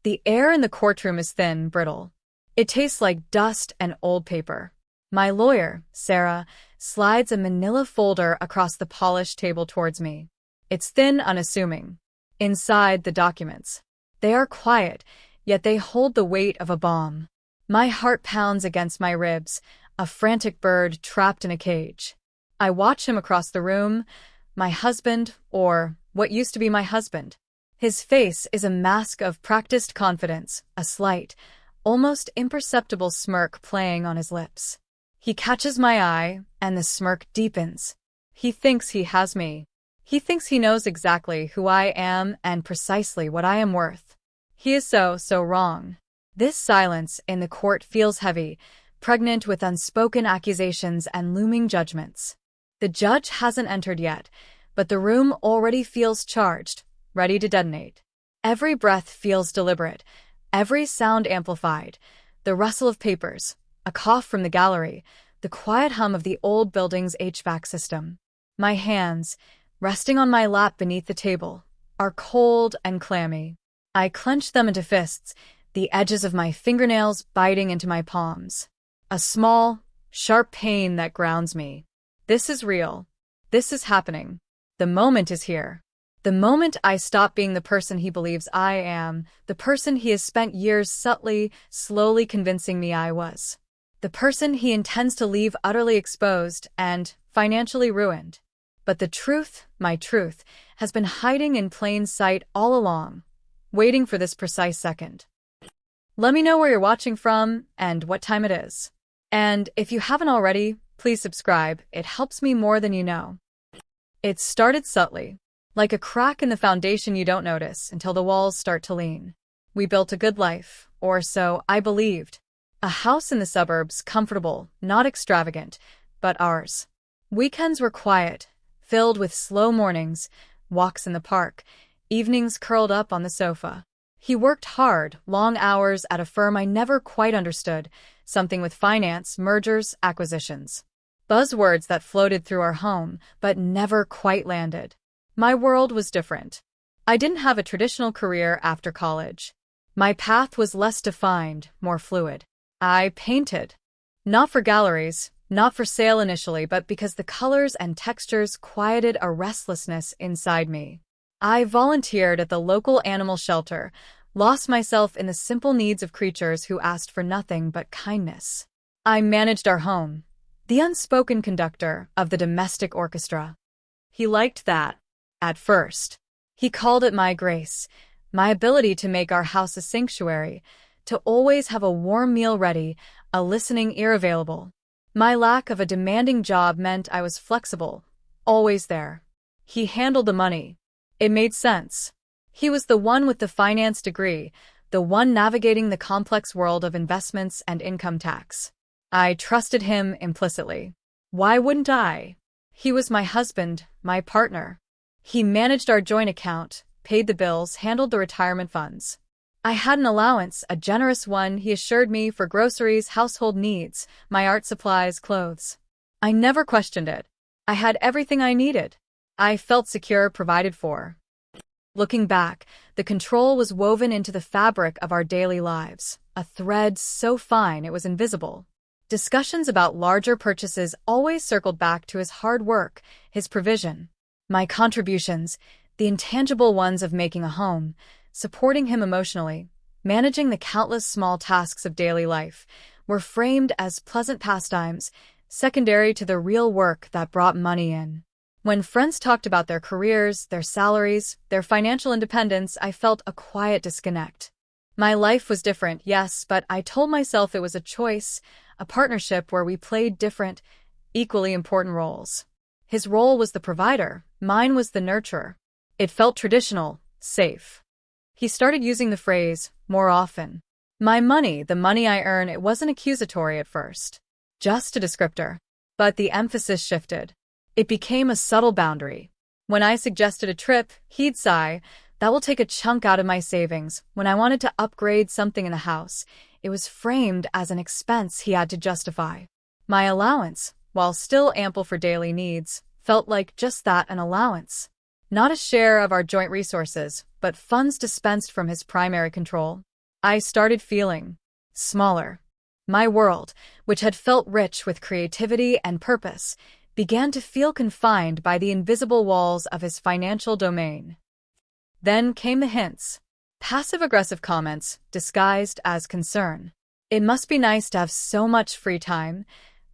The air in the courtroom is thin, brittle. It tastes like dust and old paper. My lawyer, Sarah, slides a manila folder across the polished table towards me. It's thin, unassuming. Inside, the documents. They are quiet, yet they hold the weight of a bomb. My heart pounds against my ribs, a frantic bird trapped in a cage. I watch him across the room, my husband, or what used to be my husband. His face is a mask of practiced confidence, a slight, almost imperceptible smirk playing on his lips. He catches my eye, and the smirk deepens. He thinks he has me. He thinks he knows exactly who I am and precisely what I am worth. He is so wrong. This silence in the court feels heavy, pregnant with unspoken accusations and looming judgments. The judge hasn't entered yet, but the room already feels charged, ready to detonate. Every breath feels deliberate, every sound amplified. The rustle of papers, a cough from the gallery, the quiet hum of the old building's HVAC system. My hands, resting on my lap beneath the table, are cold and clammy. I clench them into fists, the edges of my fingernails biting into my palms. A small, sharp pain that grounds me. This is real. This is happening. The moment is here. The moment I stop being the person he believes I am, the person he has spent years subtly, slowly convincing me I was. The person he intends to leave utterly exposed and financially ruined. But the truth, my truth, has been hiding in plain sight all along, waiting for this precise second. Let me know where you're watching from and what time it is. And if you haven't already, please subscribe. It helps me more than you know. It started subtly, like a crack in the foundation you don't notice until the walls start to lean. We built a good life, or so I believed. A house in the suburbs, comfortable, not extravagant, but ours. Weekends were quiet, filled with slow mornings, walks in the park, evenings curled up on the sofa. He worked hard, long hours at a firm I never quite understood, something with finance, mergers, acquisitions. Buzzwords that floated through our home, but never quite landed. My world was different. I didn't have a traditional career after college. My path was less defined, more fluid. I painted. Not for galleries, not for sale initially, but because the colors and textures quieted a restlessness inside me. I volunteered at the local animal shelter, lost myself in the simple needs of creatures who asked for nothing but kindness. I managed our home, the unspoken conductor of the domestic orchestra. He liked that, at first. He called it my grace, my ability to make our house a sanctuary, to always have a warm meal ready, a listening ear available. My lack of a demanding job meant I was flexible, always there. He handled the money. It made sense. He was the one with the finance degree, the one navigating the complex world of investments and income tax. I trusted him implicitly. Why wouldn't I? He was my husband, my partner. He managed our joint account, paid the bills, handled the retirement funds. I had an allowance, a generous one, he assured me, for groceries, household needs, my art supplies, clothes. I never questioned it. I had everything I needed. I felt secure, provided for. Looking back, the control was woven into the fabric of our daily lives, a thread so fine it was invisible. Discussions about larger purchases always circled back to his hard work, his provision. My contributions, the intangible ones of making a home, supporting him emotionally, managing the countless small tasks of daily life, were framed as pleasant pastimes, secondary to the real work that brought money in. When friends talked about their careers, their salaries, their financial independence, I felt a quiet disconnect. My life was different, yes, but I told myself it was a choice, a partnership where we played different, equally important roles. His role was the provider, mine was the nurturer. It felt traditional, safe. He started using the phrase more often. My money, the money I earn, it wasn't accusatory at first. Just a descriptor. But the emphasis shifted. It became a subtle boundary. When I suggested a trip, he'd sigh, "That will take a chunk out of my savings." When I wanted to upgrade something in the house, it was framed as an expense he had to justify. My allowance, while still ample for daily needs, felt like just that, an allowance. Not a share of our joint resources, but funds dispensed from his primary control. I started feeling smaller. My world, which had felt rich with creativity and purpose, began to feel confined by the invisible walls of his financial domain. Then came the hints. Passive-aggressive comments disguised as concern. It must be nice to have so much free time.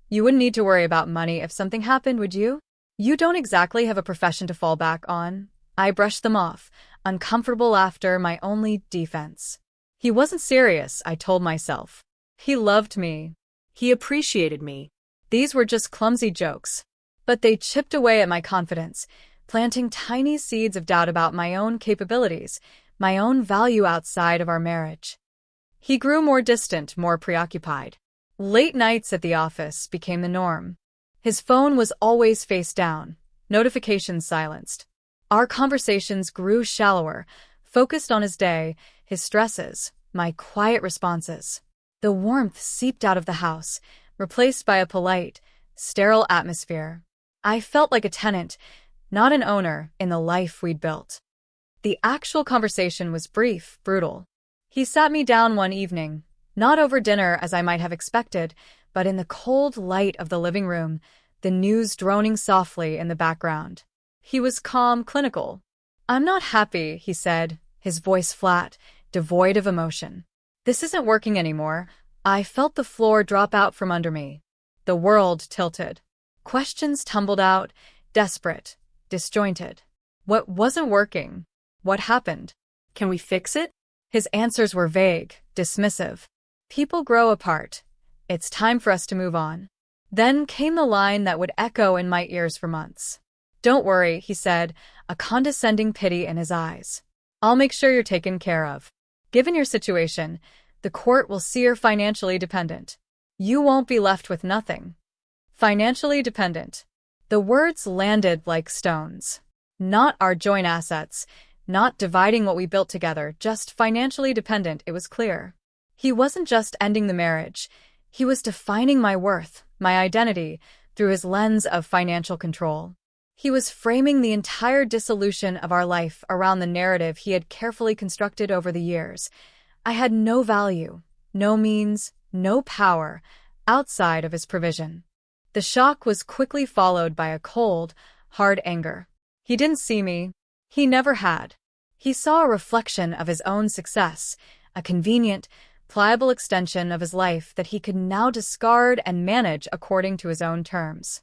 You wouldn't need to worry about money if something happened, would you? You don't exactly have a profession to fall back on. I brushed them off, uncomfortable laughter my only defense. He wasn't serious, I told myself. He loved me. He appreciated me. These were just clumsy jokes. But they chipped away at my confidence, planting tiny seeds of doubt about my own capabilities, my own value outside of our marriage. He grew more distant, more preoccupied. Late nights at the office became the norm. His phone was always face down, notifications silenced. Our conversations grew shallower, focused on his day, his stresses, my quiet responses. The warmth seeped out of the house, replaced by a polite, sterile atmosphere. I felt like a tenant, not an owner, in the life we'd built. The actual conversation was brief, brutal. He sat me down one evening, not over dinner as I might have expected, but in the cold light of the living room, the news droning softly in the background. He was calm, clinical. "I'm not happy," he said, his voice flat, devoid of emotion. "This isn't working anymore." I felt the floor drop out from under me. The world tilted. Questions tumbled out, desperate, disjointed. What wasn't working? What happened? Can we fix it? His answers were vague, dismissive. People grow apart. It's time for us to move on. Then came the line that would echo in my ears for months. "Don't worry," he said, a condescending pity in his eyes. "I'll make sure you're taken care of. Given your situation, the court will see you're financially dependent. You won't be left with nothing." Financially dependent. The words landed like stones. Not our joint assets, not dividing what we built together, just financially dependent, it was clear. He wasn't just ending the marriage. He was defining my worth, my identity, through his lens of financial control. He was framing the entire dissolution of our life around the narrative he had carefully constructed over the years. I had no value, no means, no power, outside of his provision. The shock was quickly followed by a cold, hard anger. He didn't see me. He never had. He saw a reflection of his own success, a convenient, pliable extension of his life that he could now discard and manage according to his own terms.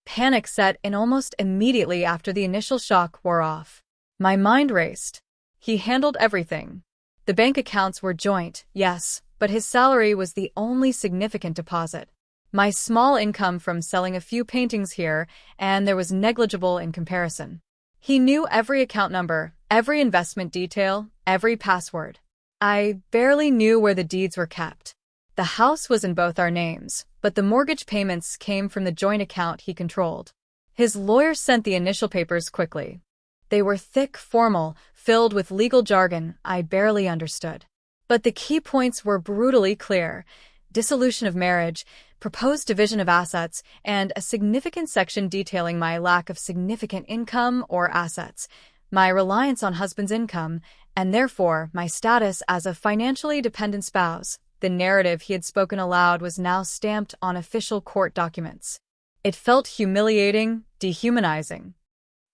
Panic set in almost immediately after the initial shock wore off. My mind raced. He handled everything. The bank accounts were joint, yes, but his salary was the only significant deposit. My small income from selling a few paintings here, and there was negligible in comparison. He knew every account number, every investment detail, every password. I barely knew where the deeds were kept. The house was in both our names, but the mortgage payments came from the joint account he controlled. His lawyer sent the initial papers quickly. They were thick, formal, filled with legal jargon I barely understood. But the key points were brutally clear: dissolution of marriage, proposed division of assets, and a significant section detailing my lack of significant income or assets, my reliance on husband's income, and therefore my status as a financially dependent spouse. The narrative he had spoken aloud was now stamped on official court documents. It felt humiliating, dehumanizing.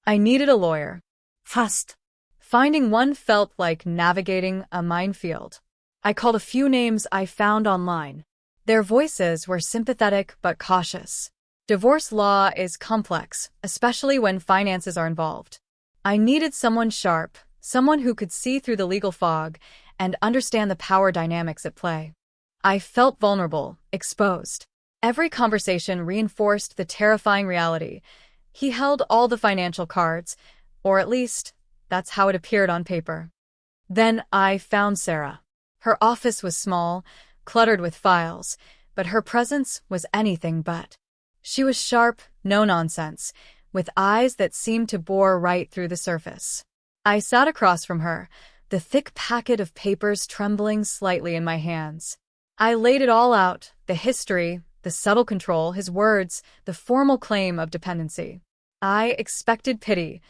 I needed a lawyer. Fast. Finding one felt like navigating a minefield. I called a few names I found online. Their voices were sympathetic but cautious. Divorce law is complex, especially when finances are involved. I needed someone sharp, someone who could see through the legal fog and understand the power dynamics at play. I felt vulnerable, exposed. Every conversation reinforced the terrifying reality. He held all the financial cards, or at least, that's how it appeared on paper. Then I found Sarah. Her office was small, cluttered with files, but her presence was anything but. She was sharp, no nonsense, with eyes that seemed to bore right through the surface. I sat across from her, the thick packet of papers trembling slightly in my hands. I laid it all out: the history, the subtle control, his words, the formal claim of dependency. I expected pity,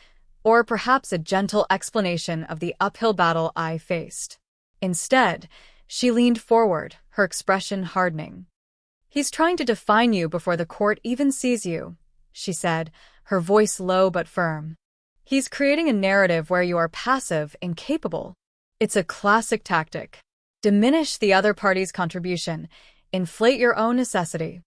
or perhaps a gentle explanation of the uphill battle I faced. Instead, she leaned forward, her expression hardening. "He's trying to define you before the court even sees you," she said, her voice low but firm. "He's creating a narrative where you are passive, incapable. It's a classic tactic. Diminish the other party's contribution, inflate your own necessity."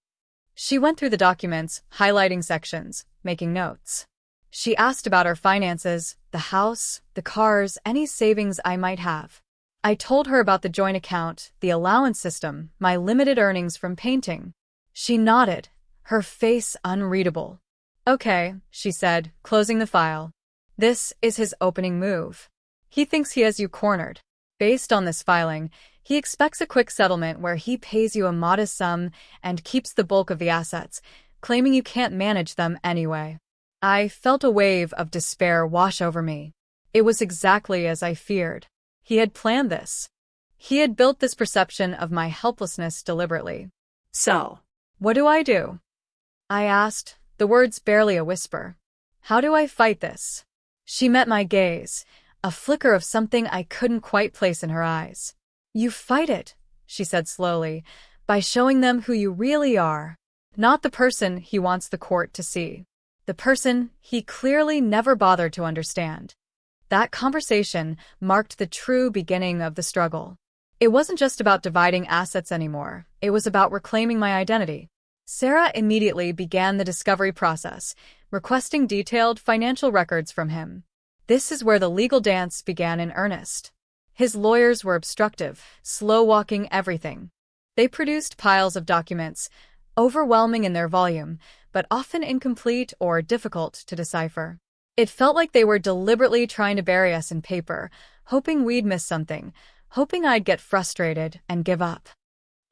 She went through the documents, highlighting sections, making notes. She asked about our finances, the house, the cars, any savings I might have. I told her about the joint account, the allowance system, my limited earnings from painting. She nodded, her face unreadable. "Okay," she said, closing the file. "This is his opening move. He thinks he has you cornered. Based on this filing, he expects a quick settlement where he pays you a modest sum and keeps the bulk of the assets, claiming you can't manage them anyway." I felt a wave of despair wash over me. It was exactly as I feared. He had planned this. He had built this perception of my helplessness deliberately. "So, "What do I do?" I asked, the words barely a whisper. "How do I fight this?" She met my gaze, a flicker of something I couldn't quite place in her eyes. "You fight it," she said slowly, "by showing them who you really are. Not the person he wants the court to see. The person he clearly never bothered to understand." That conversation marked the true beginning of the struggle. It wasn't just about dividing assets anymore. It was about reclaiming my identity. Sarah immediately began the discovery process, requesting detailed financial records from him. This is where the legal dance began in earnest. His lawyers were obstructive, slow-walking everything. They produced piles of documents, overwhelming in their volume, but often incomplete or difficult to decipher. It felt like they were deliberately trying to bury us in paper, hoping we'd miss something, hoping I'd get frustrated and give up.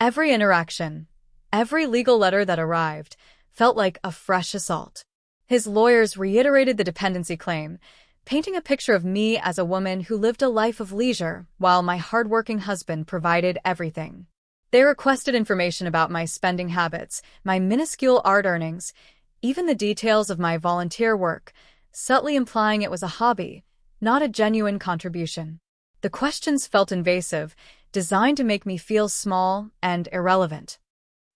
Every interaction, every legal letter that arrived, felt like a fresh assault. His lawyers reiterated the dependency claim, painting a picture of me as a woman who lived a life of leisure while my hardworking husband provided everything. They requested information about my spending habits, my minuscule art earnings, even the details of my volunteer work, subtly implying it was a hobby, not a genuine contribution. The questions felt invasive, designed to make me feel small and irrelevant.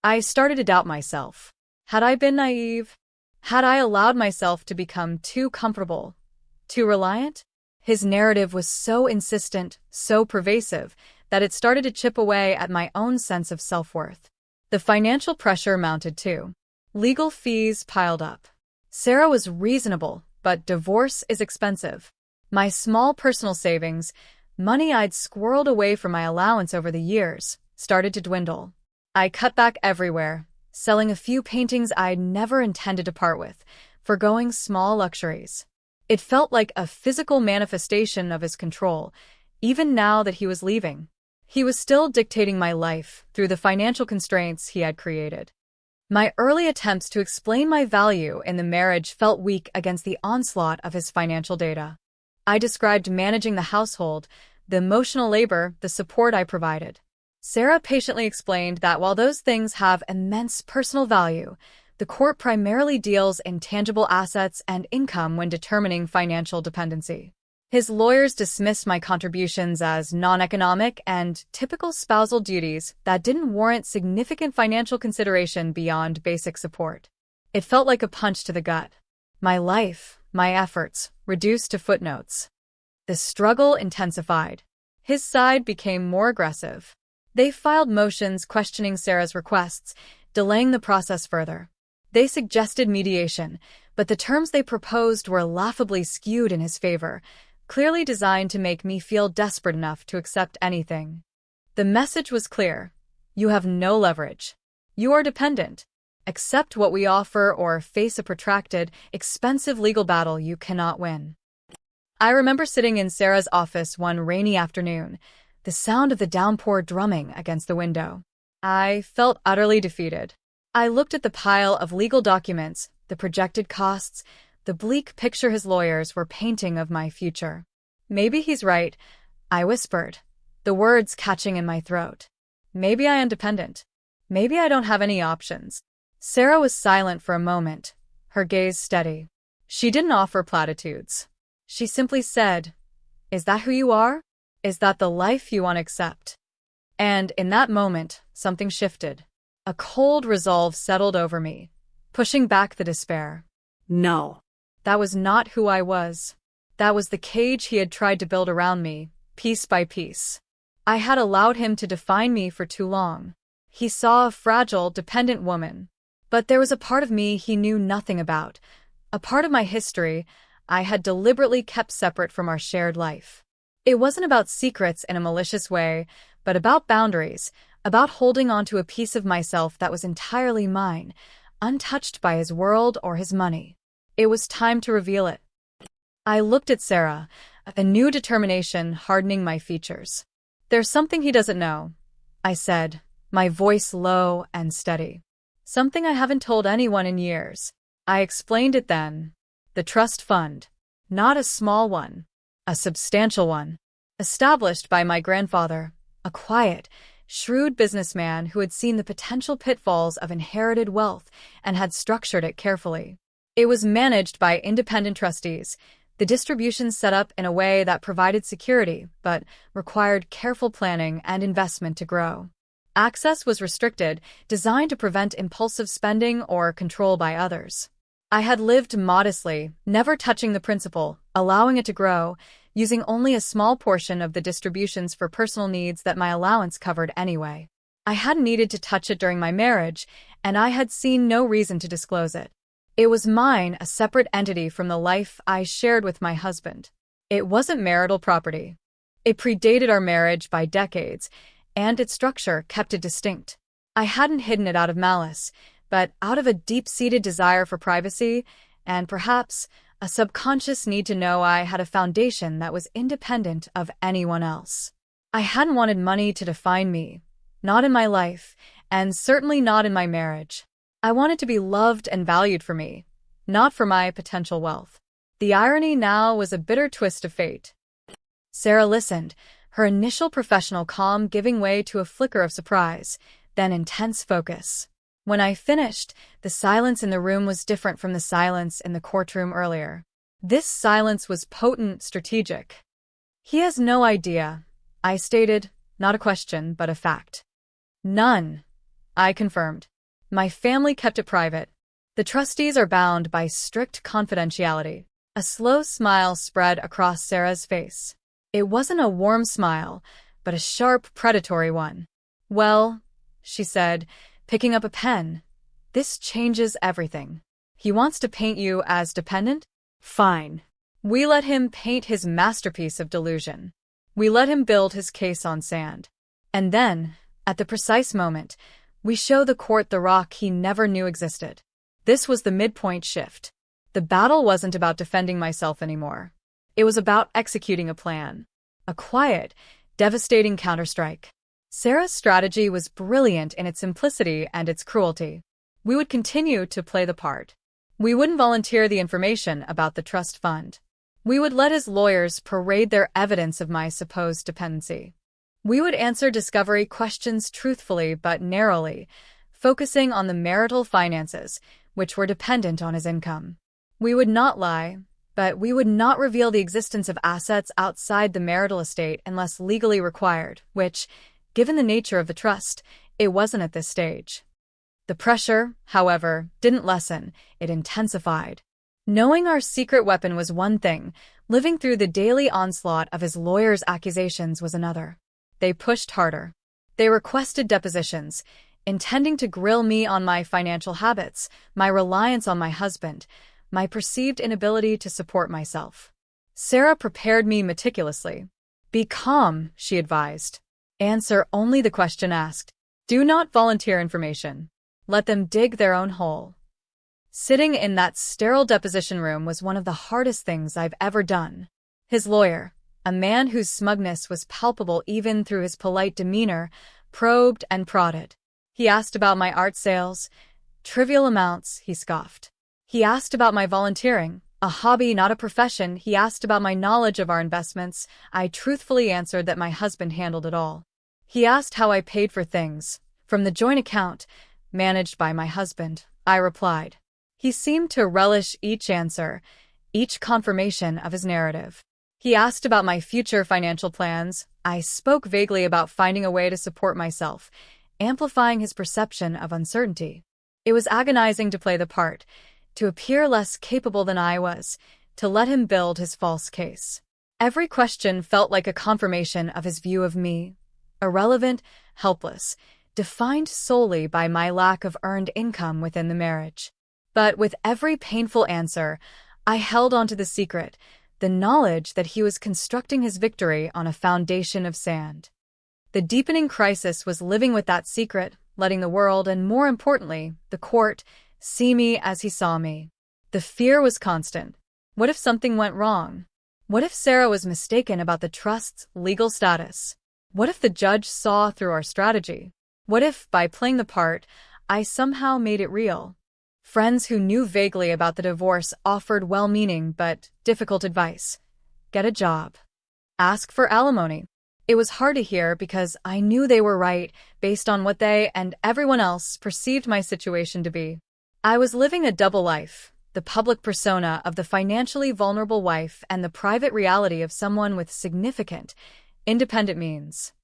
I started to doubt myself. Had I been naive? Had I allowed myself to become too comfortable, too reliant? His narrative was so insistent, so pervasive, that it started to chip away at my own sense of self-worth. The financial pressure mounted too. Legal fees piled up. Sarah was reasonable, but divorce is expensive. My small personal savings, money I'd squirreled away from my allowance over the years, started to dwindle. I cut back everywhere, selling a few paintings I'd never intended to part with, forgoing small luxuries. It felt like a physical manifestation of his control, even now that he was leaving. He was still dictating my life through the financial constraints he had created. My early attempts to explain my value in the marriage felt weak against the onslaught of his financial data. I described managing the household, the emotional labor, the support I provided. Sarah patiently explained that while those things have immense personal value, the court primarily deals in tangible assets and income when determining financial dependency. His lawyers dismissed my contributions as non-economic and typical spousal duties that didn't warrant significant financial consideration beyond basic support. It felt like a punch to the gut. My life, my efforts, reduced to footnotes. The struggle intensified. His side became more aggressive. They filed motions questioning Sarah's requests, delaying the process further. They suggested mediation, but the terms they proposed were laughably skewed in his favor, clearly designed to make me feel desperate enough to accept anything. The message was clear. You have no leverage. You are dependent. Accept what we offer or face a protracted, expensive legal battle you cannot win. I remember sitting in Sarah's office one rainy afternoon, the sound of the downpour drumming against the window. I felt utterly defeated. I looked at the pile of legal documents, the projected costs, the bleak picture his lawyers were painting of my future. Maybe he's right, I whispered, the words catching in my throat. Maybe I am dependent. Maybe I don't have any options. Sarah was silent for a moment, her gaze steady. She didn't offer platitudes. She simply said, "Is that who you are?" Is that the life you want to accept? And in that moment, something shifted. A cold resolve settled over me, pushing back the despair. No. That was not who I was. That was the cage he had tried to build around me, piece by piece. I had allowed him to define me for too long. He saw a fragile, dependent woman. But there was a part of me he knew nothing about, a part of my history I had deliberately kept separate from our shared life. It wasn't about secrets in a malicious way, but about boundaries, about holding on to a piece of myself that was entirely mine, untouched by his world or his money. It was time to reveal it. I looked at Sarah, a new determination hardening my features. There's something he doesn't know, I said, my voice low and steady. Something I haven't told anyone in years. I explained it then. The trust fund. Not a small one. A substantial one. Established by my grandfather, a quiet, shrewd businessman who had seen the potential pitfalls of inherited wealth and had structured it carefully. It was managed by independent trustees, the distributions set up in a way that provided security but required careful planning and investment to grow. Access was restricted, designed to prevent impulsive spending or control by others. I had lived modestly, never touching the principal, allowing it to grow, using only a small portion of the distributions for personal needs that my allowance covered anyway. I hadn't needed to touch it during my marriage, and I had seen no reason to disclose it. It was mine, a separate entity from the life I shared with my husband. It wasn't marital property. It predated our marriage by decades, and its structure kept it distinct. I hadn't hidden it out of malice, but out of a deep-seated desire for privacy, and perhaps a subconscious need to know I had a foundation that was independent of anyone else. I hadn't wanted money to define me, not in my life, and certainly not in my marriage. I wanted to be loved and valued for me, not for my potential wealth. The irony now was a bitter twist of fate. Sarah listened, her initial professional calm giving way to a flicker of surprise, then intense focus. When I finished, the silence in the room was different from the silence in the courtroom earlier. This silence was potent, strategic. He has no idea, I stated, not a question, but a fact. None, I confirmed. My family kept it private. The trustees are bound by strict confidentiality. A slow smile spread across Sarah's face. It wasn't a warm smile, but a sharp, predatory one. Well, she said, picking up a pen, this changes everything. He wants to paint you as dependent? Fine. We let him paint his masterpiece of delusion. We let him build his case on sand. And then, at the precise moment, we show the court the rock he never knew existed. This was the midpoint shift. The battle wasn't about defending myself anymore. It was about executing a plan. A quiet, devastating counterstrike. Sarah's strategy was brilliant in its simplicity and its cruelty. We would continue to play the part. We wouldn't volunteer the information about the trust fund. We would let his lawyers parade their evidence of my supposed dependency. We would answer discovery questions truthfully but narrowly, focusing on the marital finances, which were dependent on his income. We would not lie, but we would not reveal the existence of assets outside the marital estate unless legally required, which, given the nature of the trust, it wasn't at this stage. The pressure, however, didn't lessen, it intensified. Knowing our secret weapon was one thing, living through the daily onslaught of his lawyers' accusations was another. They pushed harder. They requested depositions, intending to grill me on my financial habits, my reliance on my husband, my perceived inability to support myself. Sarah prepared me meticulously. Be calm, she advised. Answer only the question asked. Do not volunteer information. Let them dig their own hole. Sitting in that sterile deposition room was one of the hardest things I've ever done. His lawyer, a man whose smugness was palpable even through his polite demeanor, probed and prodded. He asked about my art sales. Trivial amounts, he scoffed. He asked about my volunteering, a hobby, not a profession. He asked about my knowledge of our investments. I truthfully answered that my husband handled it all. He asked how I paid for things, from the joint account, managed by my husband, I replied. He seemed to relish each answer, each confirmation of his narrative. He asked about my future financial plans. I spoke vaguely about finding a way to support myself, amplifying his perception of uncertainty. It was agonizing to play the part, to appear less capable than I was, to let him build his false case. Every question felt like a confirmation of his view of me, irrelevant, helpless, defined solely by my lack of earned income within the marriage. But with every painful answer, I held onto the secret, the knowledge that he was constructing his victory on a foundation of sand. The deepening crisis was living with that secret, letting the world, and more importantly, the court, see me as he saw me. The fear was constant. What if something went wrong? What if Sarah was mistaken about the trust's legal status? What if the judge saw through our strategy? What if, by playing the part, I somehow made it real? Friends who knew vaguely about the divorce offered well-meaning but difficult advice. Get a job. Ask for alimony. It was hard to hear because I knew they were right based on what they and everyone else perceived my situation to be. I was living a double life, the public persona of the financially vulnerable wife and the private reality of someone with significant, independent means.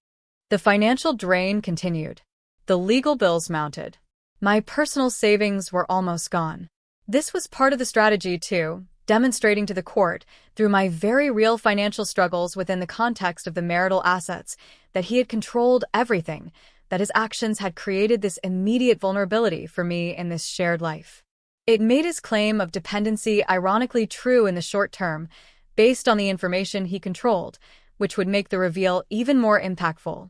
The financial drain continued. The legal bills mounted. My personal savings were almost gone. This was part of the strategy, too, demonstrating to the court, through my very real financial struggles within the context of the marital assets, that he had controlled everything, that his actions had created this immediate vulnerability for me in this shared life. It made his claim of dependency ironically true in the short term, based on the information he controlled, which would make the reveal even more impactful.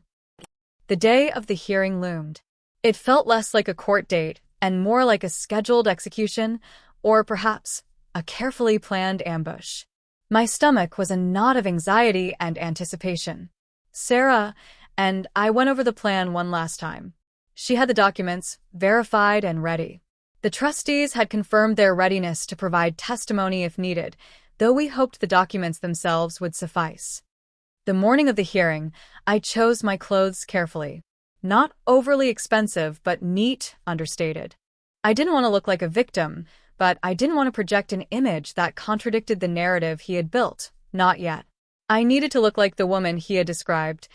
The day of the hearing loomed. It felt less like a court date and more like a scheduled execution, or perhaps a carefully planned ambush. My stomach was a knot of anxiety and anticipation. Sarah and I went over the plan one last time. She had the documents, verified and ready. The trustees had confirmed their readiness to provide testimony if needed, though we hoped the documents themselves would suffice. The morning of the hearing, I chose my clothes carefully. Not overly expensive, but neat, understated. I didn't want to look like a victim, but I didn't want to project an image that contradicted the narrative he had built. Not yet. I needed to look like the woman he had described,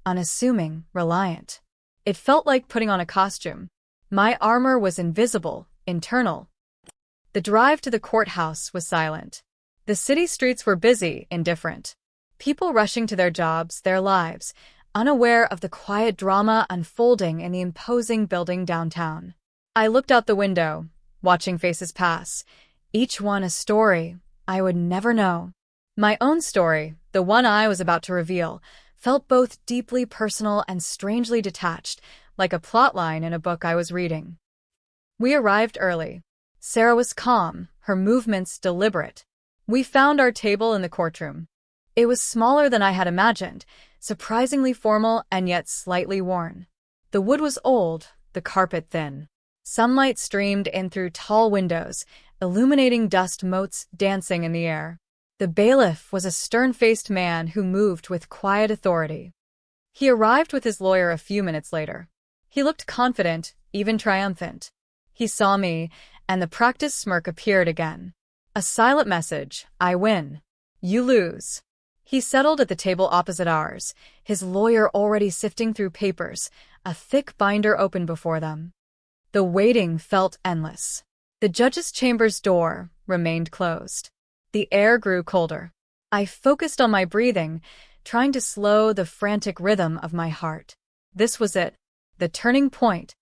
unassuming, reliant. It felt like putting on a costume. My armor was invisible, internal. The drive to the courthouse was silent. The city streets were busy, indifferent. People rushing to their jobs, their lives, unaware of the quiet drama unfolding in the imposing building downtown. I looked out the window, watching faces pass, each one a story I would never know. My own story, the one I was about to reveal, felt both deeply personal and strangely detached, like a plotline in a book I was reading. We arrived early. Sarah was calm, her movements deliberate. We found our table in the courtroom. It was smaller than I had imagined, surprisingly formal and yet slightly worn. The wood was old, the carpet thin. Sunlight streamed in through tall windows, illuminating dust motes dancing in the air. The bailiff was a stern-faced man who moved with quiet authority. He arrived with his lawyer a few minutes later. He looked confident, even triumphant. He saw me, and the practiced smirk appeared again. A silent message: I win. You lose. He settled at the table opposite ours, his lawyer already sifting through papers, a thick binder open before them. The waiting felt endless. The judge's chamber's door remained closed. The air grew colder. I focused on my breathing, trying to slow the frantic rhythm of my heart. This was it, the turning point.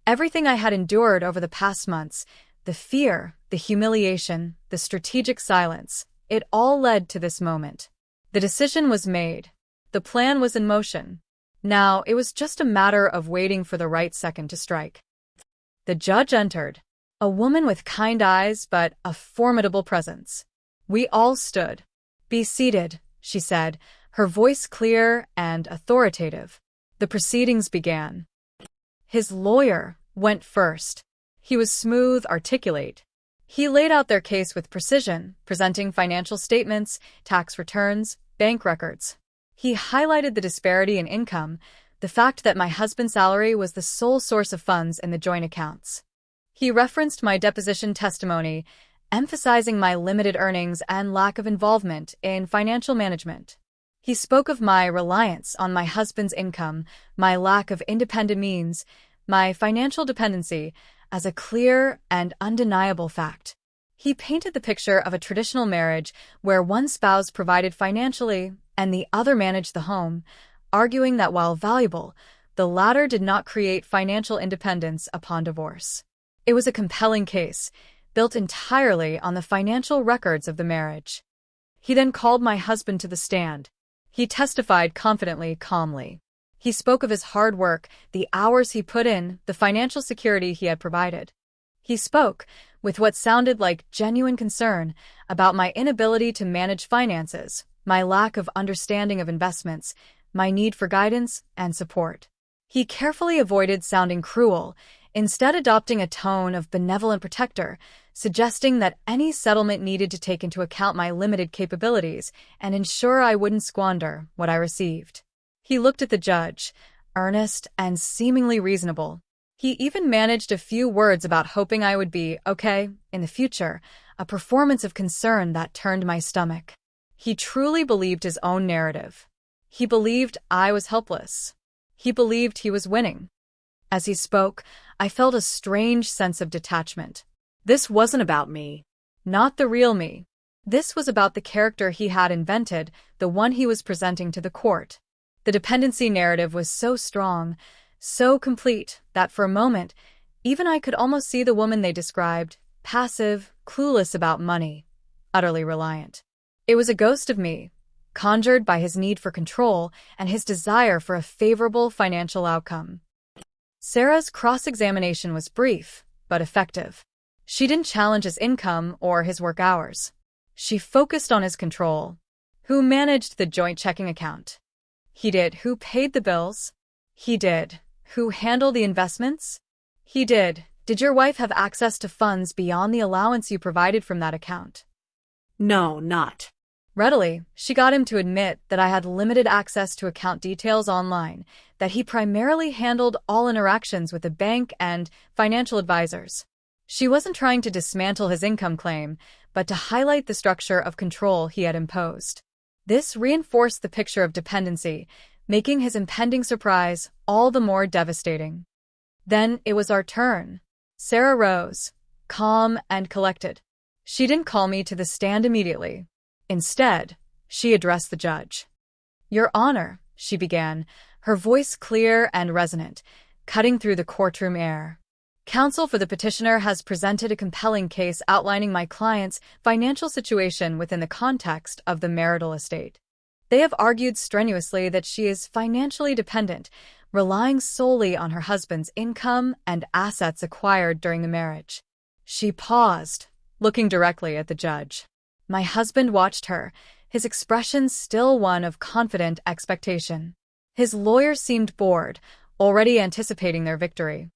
Everything I had endured over the past months, the fear, the humiliation, the strategic silence, it all led to this moment. The decision was made. The plan was in motion. Now it was just a matter of waiting for the right second to strike. The judge entered. A woman with kind eyes but a formidable presence. We all stood. Be seated, she said, her voice clear and authoritative. The proceedings began. His lawyer went first. He was smooth, articulate. He laid out their case with precision, presenting financial statements, tax returns, bank records. He highlighted the disparity in income, the fact that my husband's salary was the sole source of funds in the joint accounts. He referenced my deposition testimony, emphasizing my limited earnings and lack of involvement in financial management. He spoke of my reliance on my husband's income, my lack of independent means, my financial dependency, as a clear and undeniable fact. He painted the picture of a traditional marriage where one spouse provided financially and the other managed the home, arguing that while valuable, the latter did not create financial independence upon divorce. It was a compelling case, built entirely on the financial records of the marriage. He then called my husband to the stand. He testified confidently, calmly. He spoke of his hard work, the hours he put in, the financial security he had provided. He spoke, with what sounded like genuine concern, about my inability to manage finances, my lack of understanding of investments, my need for guidance and support. He carefully avoided sounding cruel, instead adopting a tone of benevolent protector, suggesting that any settlement needed to take into account my limited capabilities and ensure I wouldn't squander what I received. He looked at the judge, earnest and seemingly reasonable. He even managed a few words about hoping I would be okay in the future, a performance of concern that turned my stomach. He truly believed his own narrative. He believed I was helpless. He believed he was winning. As he spoke, I felt a strange sense of detachment. This wasn't about me. Not the real me. This was about the character he had invented, the one he was presenting to the court. The dependency narrative was so strong, so complete, that for a moment, even I could almost see the woman they described, passive, clueless about money, utterly reliant. It was a ghost of me, conjured by his need for control and his desire for a favorable financial outcome. Sarah's cross-examination was brief, but effective. She didn't challenge his income or his work hours. She focused on his control. Who managed the joint checking account? He did. Who paid the bills? He did. Who handled the investments? He did. Did your wife have access to funds beyond the allowance you provided from that account? No, not. Readily, she got him to admit that I had limited access to account details online, that he primarily handled all interactions with the bank and financial advisors. She wasn't trying to dismantle his income claim, but to highlight the structure of control he had imposed. This reinforced the picture of dependency, making his impending surprise all the more devastating. Then it was our turn. Sarah rose, calm and collected. She didn't call me to the stand immediately. Instead, she addressed the judge. "Your Honor," she began, her voice clear and resonant, cutting through the courtroom air. "Counsel for the petitioner has presented a compelling case outlining my client's financial situation within the context of the marital estate. They have argued strenuously that she is financially dependent, relying solely on her husband's income and assets acquired during the marriage." She paused, looking directly at the judge. My husband watched her, his expression still one of confident expectation. His lawyer seemed bored, already anticipating their victory.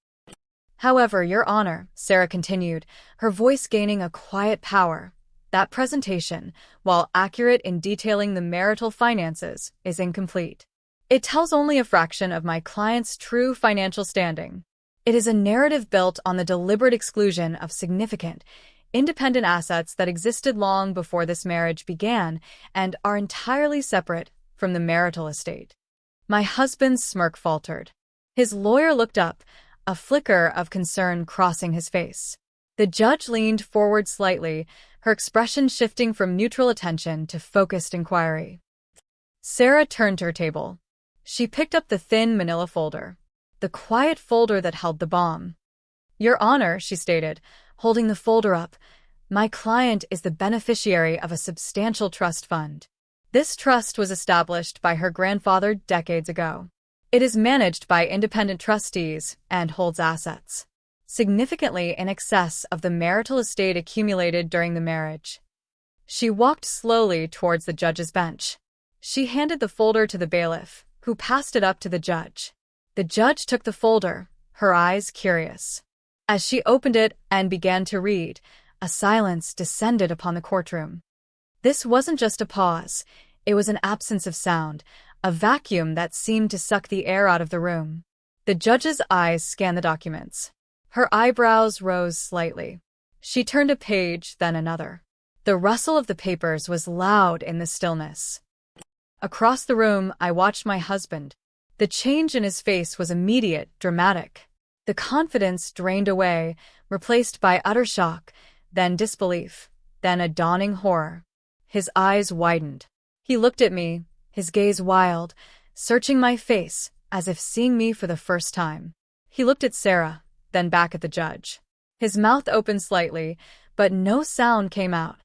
"However, Your Honor," Sarah continued, her voice gaining a quiet power, "that presentation, while accurate in detailing the marital finances, is incomplete. It tells only a fraction of my client's true financial standing. It is a narrative built on the deliberate exclusion of significant, independent assets that existed long before this marriage began and are entirely separate from the marital estate." My husband's smirk faltered. His lawyer looked up, a flicker of concern crossing his face. The judge leaned forward slightly, her expression shifting from neutral attention to focused inquiry. Sarah turned to her table. She picked up the thin manila folder, the quiet folder that held the bomb. "Your Honor," she stated, holding the folder up, "my client is the beneficiary of a substantial trust fund. This trust was established by her grandfather decades ago. It is managed by independent trustees and holds assets significantly in excess of the marital estate accumulated during the marriage." She walked slowly towards the judge's bench. She handed the folder to the bailiff, who passed it up to the judge. The judge took the folder, her eyes curious. As she opened it and began to read, a silence descended upon the courtroom. This wasn't just a pause, it was an absence of sound, a vacuum that seemed to suck the air out of the room. The judge's eyes scanned the documents. Her eyebrows rose slightly. She turned a page, then another. The rustle of the papers was loud in the stillness. Across the room, I watched my husband. The change in his face was immediate, dramatic. The confidence drained away, replaced by utter shock, then disbelief, then a dawning horror. His eyes widened. He looked at me, his gaze wild, searching my face, as if seeing me for the first time. He looked at Sarah, then back at the judge. His mouth opened slightly, but no sound came out.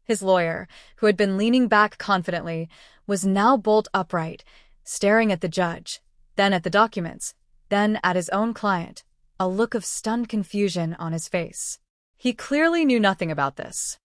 His lawyer, who had been leaning back confidently, was now bolt upright, staring at the judge, then at the documents, then at his own client, a look of stunned confusion on his face. He clearly knew nothing about this.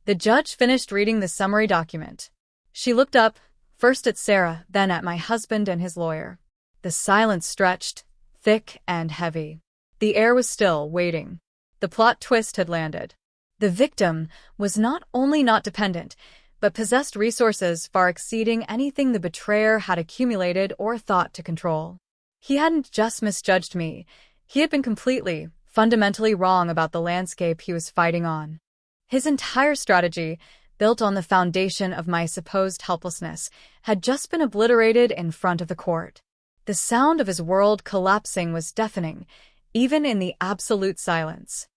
The judge finished reading the summary document. She looked up, first at Sarah, then at my husband and his lawyer. The silence stretched, thick and heavy. The air was still, waiting. The plot twist had landed. The victim was not only not dependent, but possessed resources far exceeding anything the betrayer had accumulated or thought to control. He hadn't just misjudged me. He had been completely, fundamentally wrong about the landscape he was fighting on. His entire strategy, built on the foundation of my supposed helplessness, had just been obliterated in front of the court. The sound of his world collapsing was deafening, even in the absolute silence.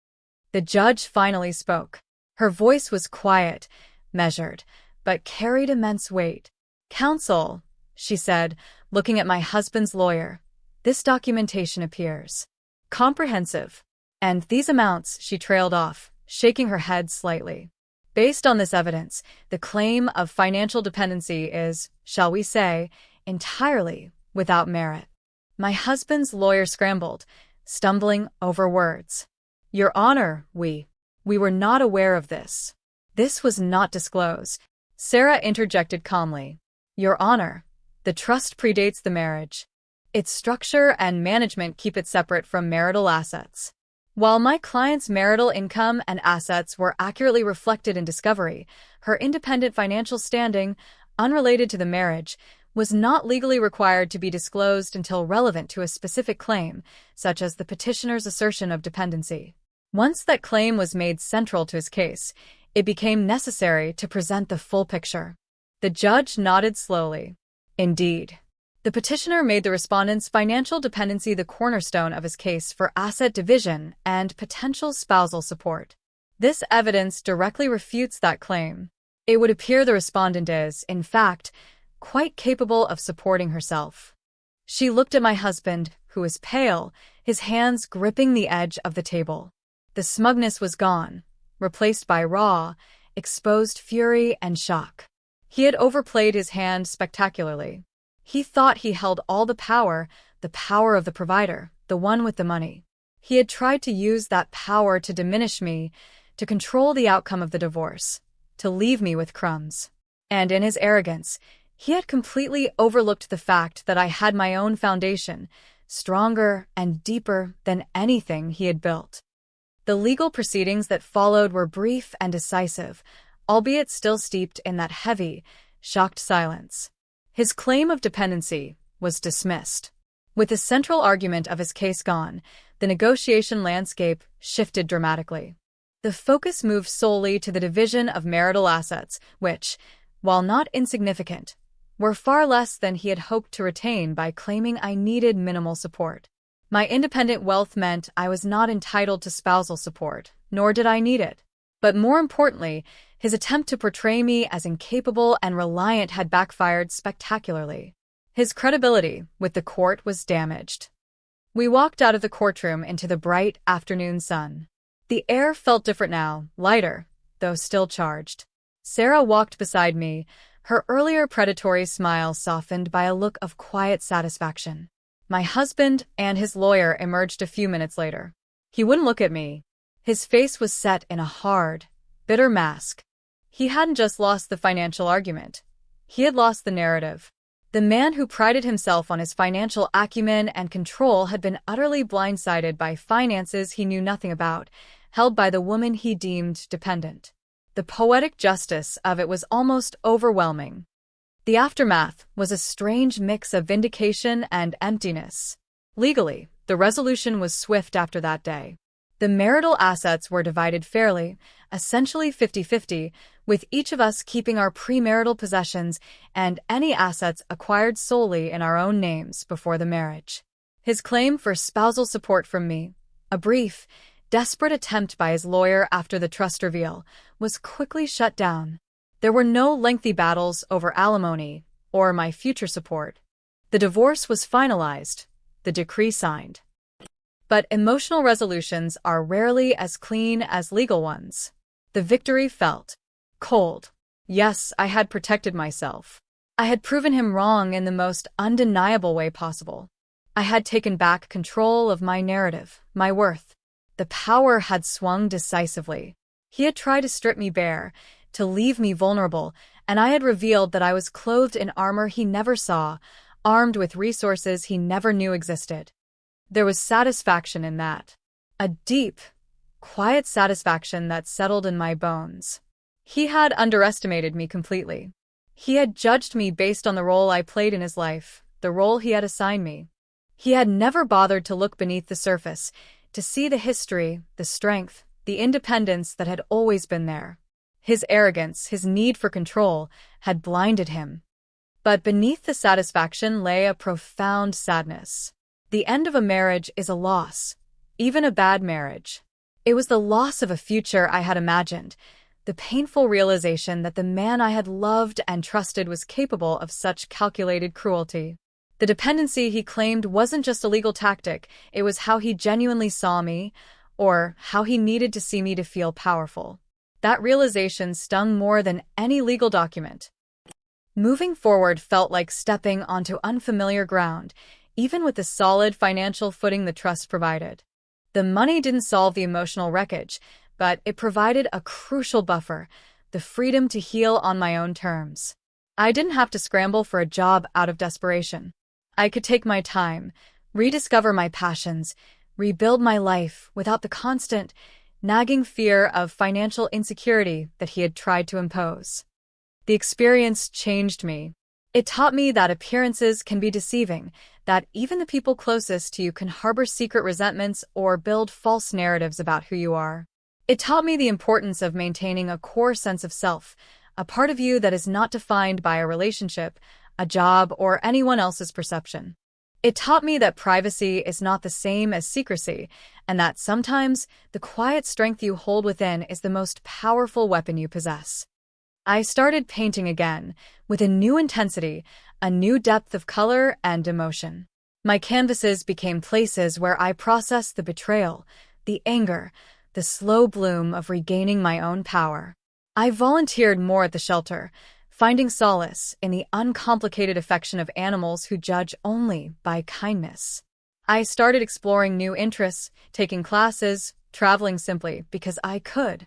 The judge finally spoke. Her voice was quiet, measured, but carried immense weight. "Counsel," she said, looking at my husband's lawyer, "this documentation appears comprehensive. And these amounts," she trailed off, shaking her head slightly. "Based on this evidence, the claim of financial dependency is, shall we say, entirely without merit." My husband's lawyer scrambled, stumbling over words. "Your Honor, we were not aware of this. This was not disclosed." Sarah interjected calmly. "Your Honor, the trust predates the marriage. Its structure and management keep it separate from marital assets. While my client's marital income and assets were accurately reflected in discovery, her independent financial standing, unrelated to the marriage, was not legally required to be disclosed until relevant to a specific claim, such as the petitioner's assertion of dependency. Once that claim was made central to his case, it became necessary to present the full picture." The judge nodded slowly. "Indeed. The petitioner made the respondent's financial dependency the cornerstone of his case for asset division and potential spousal support. This evidence directly refutes that claim. It would appear the respondent is, in fact, quite capable of supporting herself." She looked at my husband, who was pale, his hands gripping the edge of the table. The smugness was gone, replaced by raw, exposed fury and shock. He had overplayed his hand spectacularly. He thought he held all the power of the provider, the one with the money. He had tried to use that power to diminish me, to control the outcome of the divorce, to leave me with crumbs. And in his arrogance, he had completely overlooked the fact that I had my own foundation, stronger and deeper than anything he had built. The legal proceedings that followed were brief and decisive, albeit still steeped in that heavy, shocked silence. His claim of dependency was dismissed. With the central argument of his case gone, the negotiation landscape shifted dramatically. The focus moved solely to the division of marital assets, which, while not insignificant, were far less than he had hoped to retain by claiming I needed minimal support. My independent wealth meant I was not entitled to spousal support, nor did I need it. But more importantly, his attempt to portray me as incapable and reliant had backfired spectacularly. His credibility with the court was damaged. We walked out of the courtroom into the bright afternoon sun. The air felt different now, lighter, though still charged. Sarah walked beside me, her earlier predatory smile softened by a look of quiet satisfaction. My husband and his lawyer emerged a few minutes later. He wouldn't look at me. His face was set in a hard, bitter mask. He hadn't just lost the financial argument. He had lost the narrative. The man who prided himself on his financial acumen and control had been utterly blindsided by finances he knew nothing about, held by the woman he deemed dependent. The poetic justice of it was almost overwhelming. The aftermath was a strange mix of vindication and emptiness. Legally, the resolution was swift after that day. The marital assets were divided fairly, essentially 50-50, with each of us keeping our premarital possessions and any assets acquired solely in our own names before the marriage. His claim for spousal support from me, a brief, desperate attempt by his lawyer after the trust reveal, was quickly shut down. There were no lengthy battles over alimony or my future support. The divorce was finalized, the decree signed. But emotional resolutions are rarely as clean as legal ones. The victory felt cold. Yes, I had protected myself. I had proven him wrong in the most undeniable way possible. I had taken back control of my narrative, my worth. The power had swung decisively. He had tried to strip me bare, to leave me vulnerable, and I had revealed that I was clothed in armor he never saw, armed with resources he never knew existed. There was satisfaction in that. A deep, quiet satisfaction that settled in my bones. He had underestimated me completely. He had judged me based on the role I played in his life, the role he had assigned me. He had never bothered to look beneath the surface, to see the history, the strength, the independence that had always been there. His arrogance, his need for control, had blinded him. But beneath the satisfaction lay a profound sadness. The end of a marriage is a loss, even a bad marriage. It was the loss of a future I had imagined, the painful realization that the man I had loved and trusted was capable of such calculated cruelty. The dependency he claimed wasn't just a legal tactic, it was how he genuinely saw me, or how he needed to see me to feel powerful. That realization stung more than any legal document. Moving forward felt like stepping onto unfamiliar ground, even with the solid financial footing the trust provided. The money didn't solve the emotional wreckage, but it provided a crucial buffer, the freedom to heal on my own terms. I didn't have to scramble for a job out of desperation. I could take my time, rediscover my passions, rebuild my life without the constant, nagging fear of financial insecurity that he had tried to impose. The experience changed me. It taught me that appearances can be deceiving, that even the people closest to you can harbor secret resentments or build false narratives about who you are. It taught me the importance of maintaining a core sense of self, a part of you that is not defined by a relationship, a job, or anyone else's perception. It taught me that privacy is not the same as secrecy, and that sometimes the quiet strength you hold within is the most powerful weapon you possess. I started painting again, with a new intensity, a new depth of color and emotion. My canvases became places where I processed the betrayal, the anger, the slow bloom of regaining my own power. I volunteered more at the shelter, finding solace in the uncomplicated affection of animals who judge only by kindness. I started exploring new interests, taking classes, traveling simply because I could.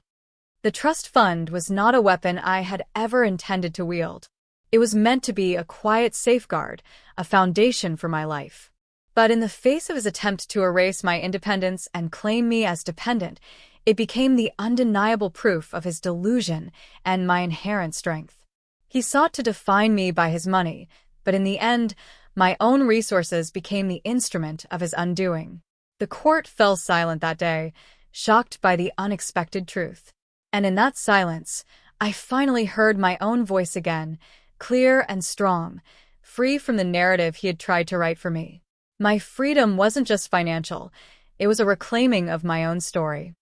The trust fund was not a weapon I had ever intended to wield. It was meant to be a quiet safeguard, a foundation for my life. But in the face of his attempt to erase my independence and claim me as dependent, it became the undeniable proof of his delusion and my inherent strength. He sought to define me by his money, but in the end, my own resources became the instrument of his undoing. The court fell silent that day, shocked by the unexpected truth. And in that silence, I finally heard my own voice again, clear and strong, free from the narrative he had tried to write for me. My freedom wasn't just financial, it was a reclaiming of my own story.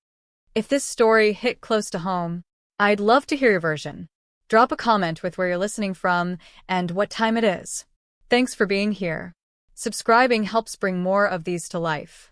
If this story hit close to home, I'd love to hear your version. Drop a comment with where you're listening from and what time it is. Thanks for being here. Subscribing helps bring more of these to life.